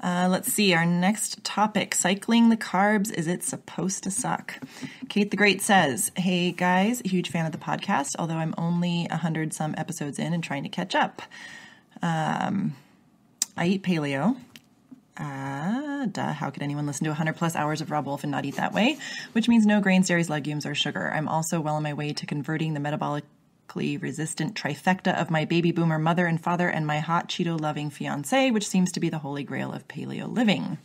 Let's see, our next topic, cycling the carbs. Is it supposed to suck? Kate the Great says, hey guys, huge fan of the podcast, although I'm only 100 some episodes in and trying to catch up. I eat paleo. How could anyone listen to 100 plus hours of Robb Wolf and not eat that way? Which means no grains, dairies, legumes, or sugar. I'm also well on my way to converting the metabolically-resistant trifecta of my baby boomer mother and father and my Hot Cheeto-loving fiancé, which seems to be the Holy Grail of Paleo living.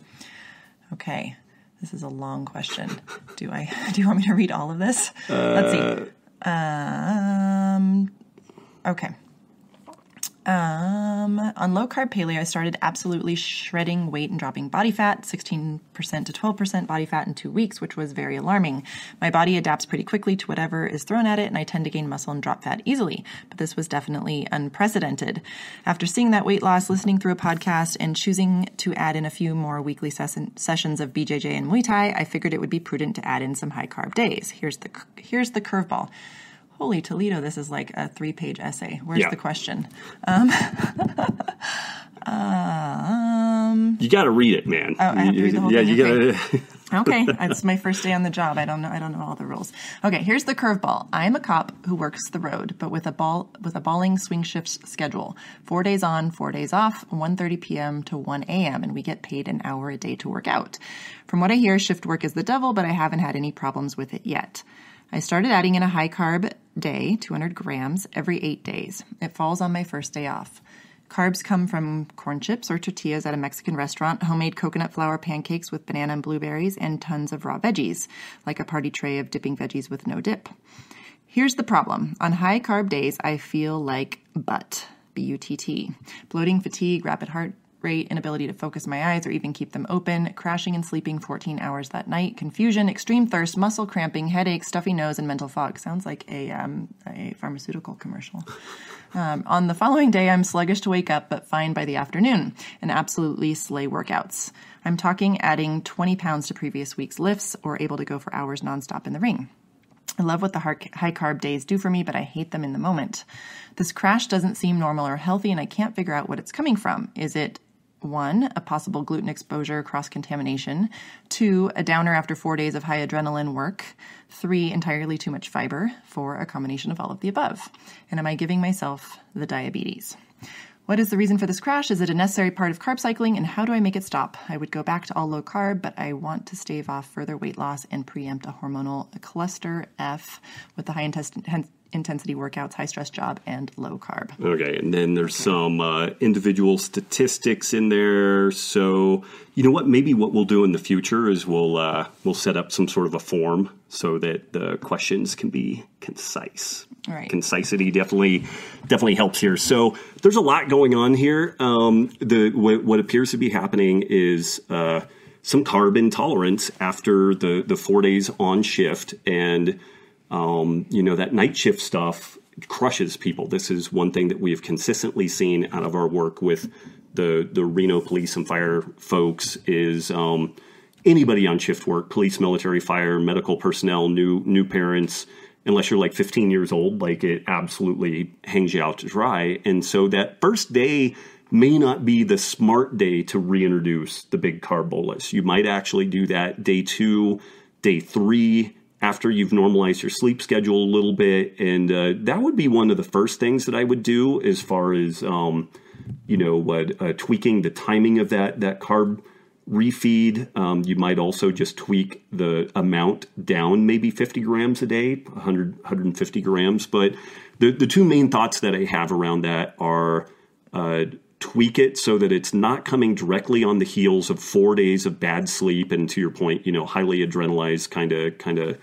Okay, this is a long question. Do you want me to read all of this? Let's see. Okay. On low-carb paleo, I started absolutely shredding weight and dropping body fat, 16% to 12% body fat in 2 weeks, which was very alarming. My body adapts pretty quickly to whatever is thrown at it, and I tend to gain muscle and drop fat easily. But this was definitely unprecedented. After seeing that weight loss, listening through a podcast, and choosing to add in a few more weekly sessions of BJJ and Muay Thai, I figured it would be prudent to add in some high-carb days. Here's the curveball. Holy Toledo, this is like a 3-page essay. Where's the question? You got to read it, man. Oh, I have to read the whole thing? You got to. Okay, it's my first day on the job. I don't know all the rules. Okay, here's the curveball. I am a cop who works the road, but with a balling swing shifts schedule. 4 days on, 4 days off, 1:30 p.m. to 1 a.m., and we get paid an hour a day to work out. From what I hear, shift work is the devil, but I haven't had any problems with it yet. I started adding in a high-carb day, 200 grams, every 8 days. It falls on my first day off. Carbs come from corn chips or tortillas at a Mexican restaurant, homemade coconut flour pancakes with banana and blueberries, and tons of raw veggies, like a party tray of dipping veggies with no dip. Here's the problem. On high-carb days, I feel like butt, B-U-T-T. Bloating, fatigue, rapid heart rate, inability to focus my eyes or even keep them open, crashing and sleeping 14 hours that night, confusion, extreme thirst, muscle cramping, headache, stuffy nose, and mental fog. Sounds like a pharmaceutical commercial. On the following day, I'm sluggish to wake up, but fine by the afternoon, and absolutely slay workouts. I'm talking adding 20 pounds to previous week's lifts or able to go for hours nonstop in the ring. I love what the high-carb days do for me, but I hate them in the moment. This crash doesn't seem normal or healthy, and I can't figure out what it's coming from. Is it 1, a possible gluten exposure, cross-contamination, 2, a downer after 4 days of high adrenaline work, 3, entirely too much fiber, 4, a combination of all of the above? And am I giving myself the diabetes? What is the reason for this crash? Is it a necessary part of carb cycling? And how do I make it stop? I would go back to all low carb, but I want to stave off further weight loss and preempt a hormonal cluster F with the high intensity workouts, high stress job, and low carb. Okay, and then there's some individual statistics in there. So you know what? Maybe what we'll do in the future is we'll set up some sort of a form so that the questions can be concise. Right. Concisity definitely helps here. So there's a lot going on here. What appears to be happening is some carb intolerance after the 4 days on shift, and that night shift stuff crushes people. This is one thing that we have consistently seen out of our work with the Reno police and fire folks is anybody on shift work, police, military, fire, medical personnel, new parents, unless you're like 15 years old, like it absolutely hangs you out to dry. And so that first day may not be the smart day to reintroduce the big carb bolus. You might actually do that day 2, day 3, after you've normalized your sleep schedule a little bit. And that would be one of the first things that I would do as far as, tweaking the timing of that carb refeed. You might also just tweak the amount down, maybe 50 grams a day, 150 grams. But the two main thoughts that I have around that are tweak it so that it's not coming directly on the heels of 4 days of bad sleep. And to your point, highly adrenalized kind of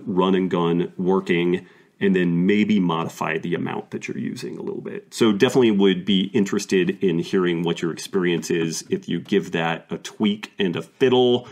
run and gun working, and then maybe modify the amount that you're using a little bit. So definitely would be interested in hearing what your experience is if you give that a tweak and a fiddle.